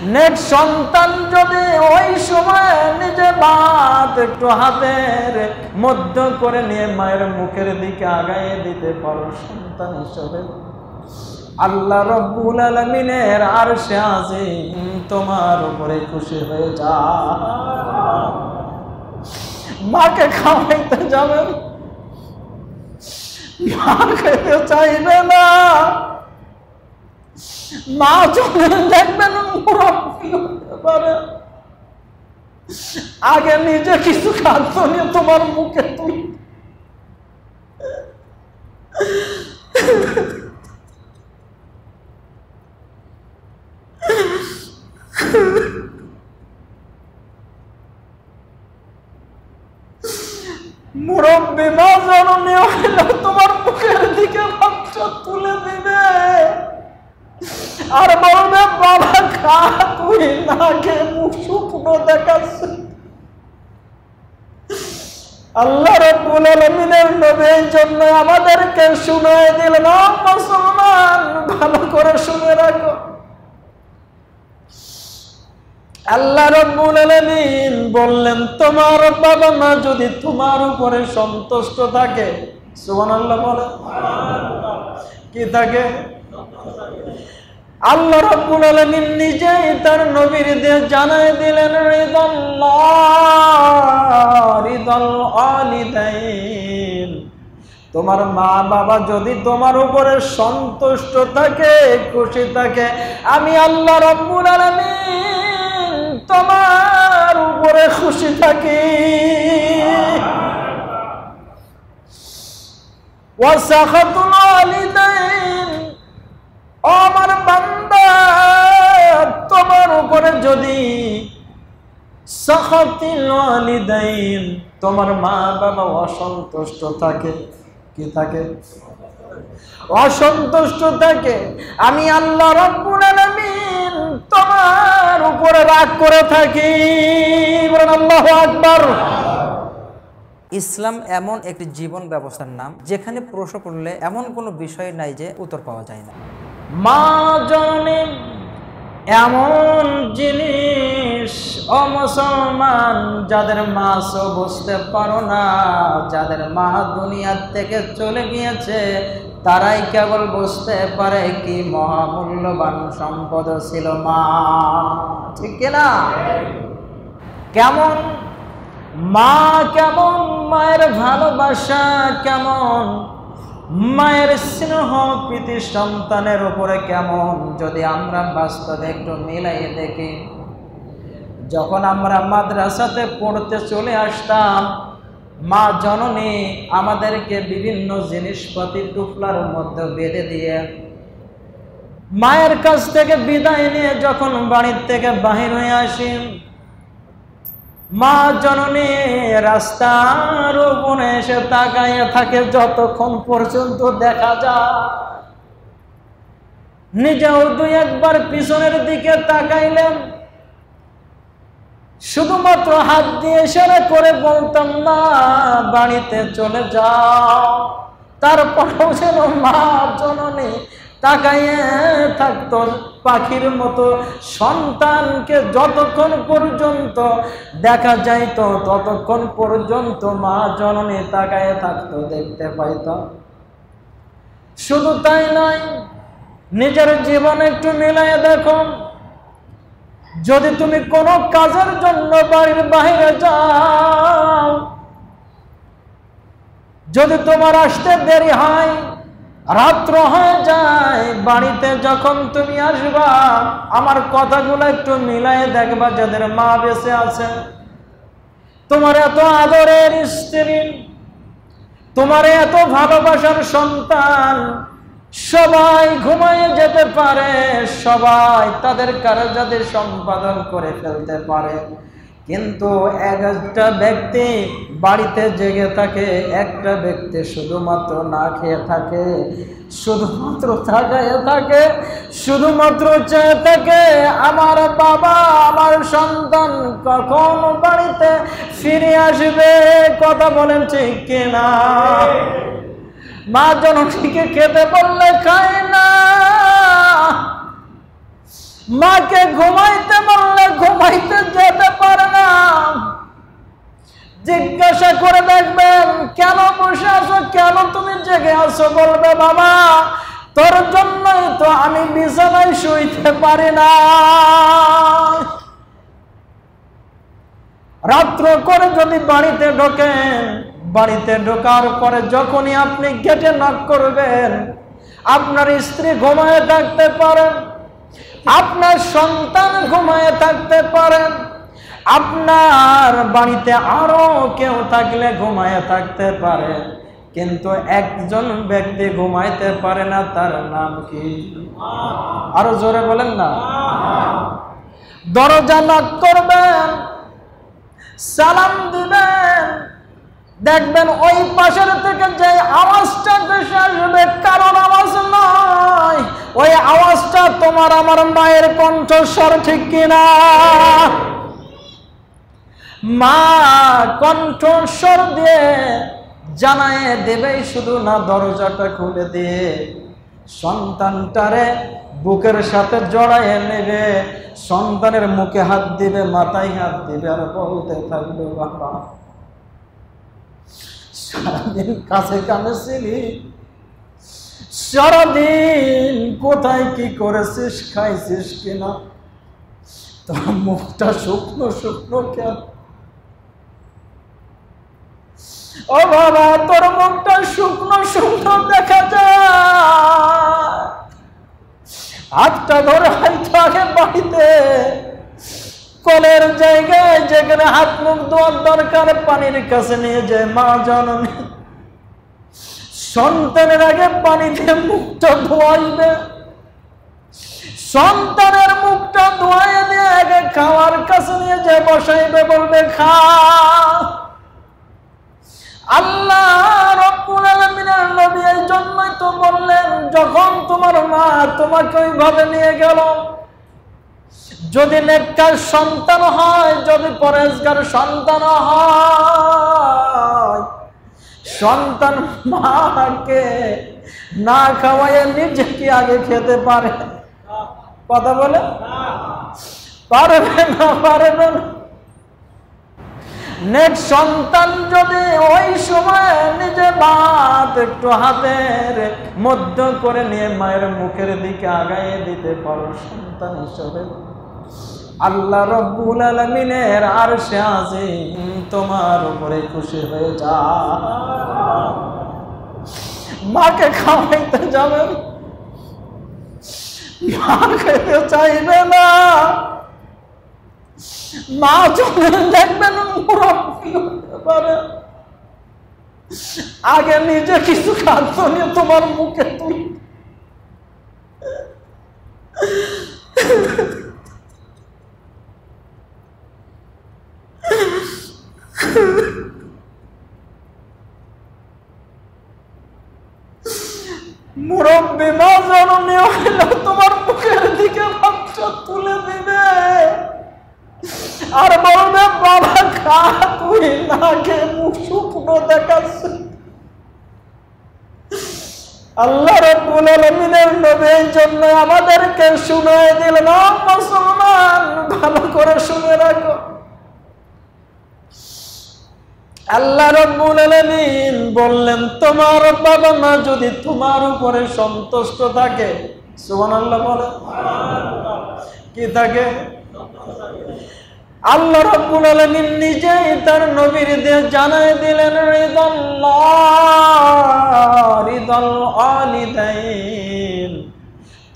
নেক সন্তান যদি ওই সময় নিজে ভাত একটু হাতের মধ্য করে নিয়ে মায়ের মুখের দিকে আগায় দিতে পারো সন্তান হিসেবে, আল্লাহ রব্বুল আলামিনের আরশে আজিম তোমার উপরে খুশি হয়ে যায়। মাকে খাওয়াইতে যাবেন, মা খেতে চাইবে না, মা যখন দেখবেন মুরব্বি হতে পারে, আগে নিজে কিছু খাদ্য নিয়ে তোমার মুখে তুই মুরব্বি মা জননী হইলে তোমার মুখের দিকে বাচ্চা তুলে দিবে আর বলবে বাবা খা, তুই না খেয়ে মুখ শুকনো দেখাচ্ছে। আল্লাহ রাব্বুল আলামিনের নবী এই জন্য আমাদেরকে শুনায় দিলেন, মুসলমান ভালো করে শুনে রাখো, আল্লাহ রাব্বুল আলামিন বললেন তোমার বাবা মা যদি তোমার উপরে সন্তুষ্ট থাকে, সুবহানাল্লাহ বলে, কি থাকে? আল্লাহ রাব্বুল আলামিন নিজেই তার নবীর দিয়ে জানায় দিলেন রিদাল ওয়ালিদাইন, তোমার মা বাবা যদি তোমার উপরে সন্তুষ্ট থাকে, খুশি থাকে, আমি আল্লাহ রাব্বুল আলামিন তোমার উপরে খুশি থাকি। ওয়াসাখাতুল ওয়ালিদাইন, আমার বান্দা তোমার উপরে যদি সাখাতুল ওয়ালিদাইন, তোমার মা বাবা অসন্তুষ্ট থাকে, কি থাকে? অসন্তুষ্ট থাকে, আমি আল্লাহ রাব্বুল আলামিন তোমার উপরে রাগ করে থাকি। বলেন আল্লাহু আকবার। ইসলাম এমন একটি জীবন ব্যবস্থার নাম যেখানে প্রশ্ন করলে এমন কোনো বিষয় নাই যে উত্তর পাওয়া যায় না। মা জননী এমন জিনিস, ও মুসলমান, যাদের মাসও বুঝতে পারো না, যাদের মা দুনিয়ার থেকে চলে গিয়েছে, তারাই কেবল বুঝতে পারে কি মহামূল্যবান সম্পদ ছিল মা, ঠিক কিনা? কেমন মা, কেমন মায়ের ভালোবাসা, কেমন মায়ের স্নেহ প্রীতি সন্তানের উপরে কেমন, যদি আমরা বাস্তবে একটু মিলাই দেখি। যখন আমরা মাদ্রাসাতে পড়তে চলে আসতাম, মা জননী আমাদেরকে বিভিন্ন জিনিসপাতি টুকলার মধ্যে বেঁধে দিয়ে মায়ের কাছ থেকে বিদায় নিয়ে যখন বাড়ির থেকে বাহির হয়ে আসি, মা জননী রাস্তার উপরে এসে তাকাইয়া থাকে যতক্ষণ পর্যন্ত দেখা যায়। নিজেও দুই একবার পিছনের দিকে তাকাইলেন, শুধুমাত্র হাত দিয়ে ইশারা করে বলতাম না বাড়িতে চলে যাও, তারপরেও যেন মা জননী তাকাইয়ে থাকতো পাখির মতো। সন্তানকে যতক্ষণ পর্যন্ত দেখা যাইত ততক্ষণ পর্যন্ত মা জননী তাকাইয়ে থাকতো, দেখতে পাইত। শুধু তাই নয়, নিজের জীবন একটু মিলাইয়ে দেখো, যদি তুমি কোনো কাজের জন্য বাড়ির বাইরে যাও, যদি তোমার আসতে দেরি হয়, রাত্র হয়ে যায়, বাড়িতে যখন তুমি আসবা, আমার কথাগুলো একটু মিলাইয়ে দেখবা, যাদের মা বেঁচে আছে, তোমার এত আদরের স্ত্রী, তোমার এত ভালোবাসার সন্তান, সবাই ঘুমায় যেতে পারে, সবাই তাদের কার্যাদি সম্পাদন করে ফেলতে পারে, কিন্তু একটা ব্যক্তি বাড়িতে জেগে থাকে, একটা ব্যক্তি শুধুমাত্র না খেয়ে থাকে, শুধুমাত্র তাকায় থাকে, শুধুমাত্র চেয়ে থাকে আমার বাবা, আমার সন্তান কখন বাড়িতে ফিরে আসবে। কথা বলেন ঠিক কিনা? মা জননীকে খেতে বললে খায় না, মাকে ঘুমাইতে বললে ঘুমাইতে যেতে পারে না। জিজ্ঞাসা করে দেখবেন কেন বসে আছো, কেন তুমি জেগে আছো? বলবে বাবা তোর জন্যই তো আমি বিছানায় শুইতে পারি না। রাত্র করে যদি বাড়িতে ঢোকেন, বাড়িতে ঢোকার পরে যখনই আপনি গেটে নক করবেন, আপনার স্ত্রী ঘুমায়ে থাকতে পারেন, আপনার সন্তান ঘুমায়ে থাকতে পারেন, আপনার বাড়িতে আরো কেউ থাকলে ঘুমায়ে থাকতে পারে, কিন্তু একজন ব্যক্তি ঘুমাইতে পারে না। তার নাম কি? আরো জোরে বলেন না। দরজা নক করবেন, সালাম দিবেন, দেখবেন ওই পাশের থেকে যে আওয়াজটা ভেসে আসবে কারণ আওয়াজ নয়, ওই আওয়াজটা তোমার আমার মায়ের কণ্ঠস্বর, ঠিক কিনা? মা কণ্ঠস্বর দিয়ে জানায় দেবেই শুধু না, দরজাটা খুলে দিয়ে সন্তানটারে বুকের সাথে জড়াইয়ে নেবে, সন্তানের মুখে হাত দিবে, মাথায় হাত দিবে, আর বলতে থাকবে বাবা সারাদিন কাছে কানে ছিলি, সারাদিন কোথায় কি করেছিস, খাইছিস কিনা, তোর মুখটা শুকনো শুকনো কেন? ও বাবা তোর মুখটা শুকনো শুকনো দেখা যায়। হাতটা ধরে হয়তো আগে বাড়িতে কলের জায়গায় যেখানে হাত মুখ ধোয়ার দরকার পানির কাছে নিয়ে যায় মা জননী, সন্তানের আগে পানি দিয়ে মুখটা ধোয়াইবে, সন্তানের মুখটা ধোয়াই দিয়ে আগে খাওয়ার কাছে নিয়ে যায় বসাইবে, বলবে খা। আল্লাহ রাব্বুল আলামিনের নবী এই জন্যই তো বললেন, যখন তোমার মা তোমাকে ওইভাবে নিয়ে গেল, যদি নেককার সন্তান হয়, যদি পরেজগার সন্তান হয়, সন্তান মাকে না খাওয়াইয়ে নিজে কি আগে খেতে পারে? কথা বলে পারবে না, পারবে না। নেক সন্তান যদি ওই সময় নিজে ভাত একটু হাতের মধ্য করে নিয়ে মায়ের মুখের দিকে আগাইয়ে দিতে পারো সন্তান হিসেবে, আল্লাহ রাব্বুল আলামিনের আরশে আজিম তোমার উপরে খুশি হয়ে যায়। মাকে খাওয়াইতে যাবেন, মা খেতে চাইবে না, মা যখন দেখবেন মুরব্বি হতে পারে, আগে নিজে কিছু খাদ্য নিয়ে তোমার মুখে তুই মুরব্বি মা জননী হইলে তোমার মুখের দিকে ভাতটা তুলে দিবে আর বলবে বাবা খা, তুই না খেয়ে মুখ শুকনো দেখাচ্ছে। আল্লাহ রাব্বুল আলামিনের নবী এই জন্য আমাদেরকে শুনায় দিলেন, মুসলমান ভালো করে শুনে রাখো, আল্লাহ রাব্বুল আলামিন বললেন তোমার বাবা মা যদি তোমার উপরে সন্তুষ্ট থাকে, সুবহানাল্লাহ বলে, কি থাকে? আল্লাহ রাব্বুল আলামিন নিজেই তার নবীর দিয়ে জানায় দিলেন, রিদাল ওয়ালিদাইন,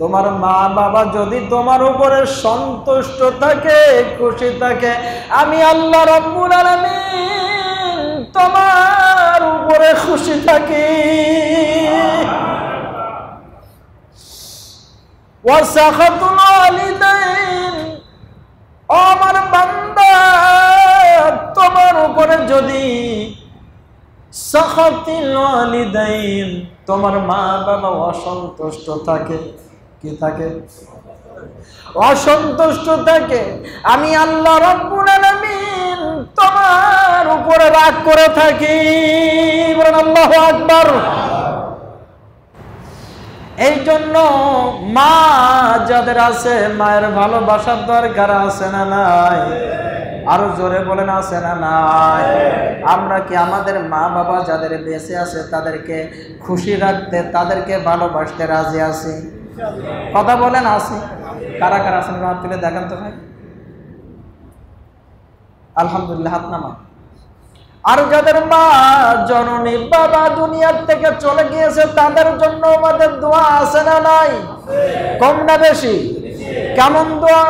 তোমার মা বাবা যদি তোমার উপরে সন্তুষ্ট থাকে, খুশি থাকে, আমি আল্লাহ রাব্বুল আলামিন তোমার উপরে খুশি থাকি। ওয়াসাখাতুল ওয়ালিদাইন, আমার বান্দা তোমার উপরে যদি সাখাতুল ওয়ালিদাইন, তোমার মা বাবা অসন্তুষ্ট থাকে, কি থাকে? অসন্তুষ্ট থাকে, আমি আল্লাহ রাব্বুল আলামিন তোমার উপরে রাগ করে থাকি। বলেন আল্লাহু আকবার। এই জন্য মা যাদের আছে মায়ের ভালোবাসার দরকার আছে না নাই? আরো জোরে বলেন আছে না নাই? আমরা কি আমাদের মা বাবা যাদের বেঁচে আছে তাদেরকে খুশি রাখতে, তাদেরকে ভালোবাসতে রাজি আছি? কথা বলেন আছি? কারা কারা আছেন হাত তুলে দেখেন তো ভাই। আলহামদুলিল্লাহ, হাত নামা। আর যাদের মা জননী বাবা দুনিয়ার থেকে চলে গিয়েছে তাদের জন্য আমাদের দোয়া আছে না নাই? কম না বেশি? কেমন দোয়া?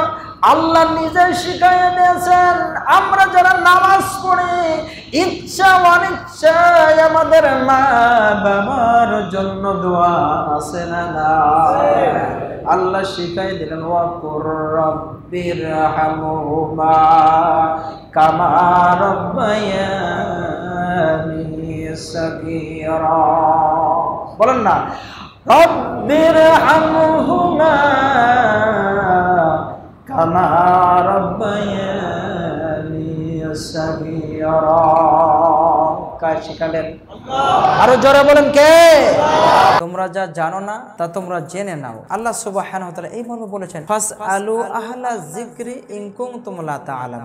আল্লাহ নিজে শিখাইয়ে দিয়েছেন, আমরা যারা নামাজ পড়ি ইচ্ছা অনিচ্ছায় আমাদের মা বাবার জন্য দোয়া আছে না নাই? আল্লাহ শিখাই দিলেন, ওয়াকুর রাব্বিরহামহুমা কামা রাব্বায়ানি সাগীরা। বলেন না, রাব্বিরহামহুমা কামা রাব্বায়ানি সাগীরা। কার শিখালেন? আরো জোরে বলেন কে? তোমরা যা জানো না তা তোমরা জেনে নাও। আল্লাহ সুবহানাহু ওয়া তাআলা এই মর্মে বলেছেন, ফাসআলু আহলা যিকরি ইন কুনতুম লা তা'লামুন।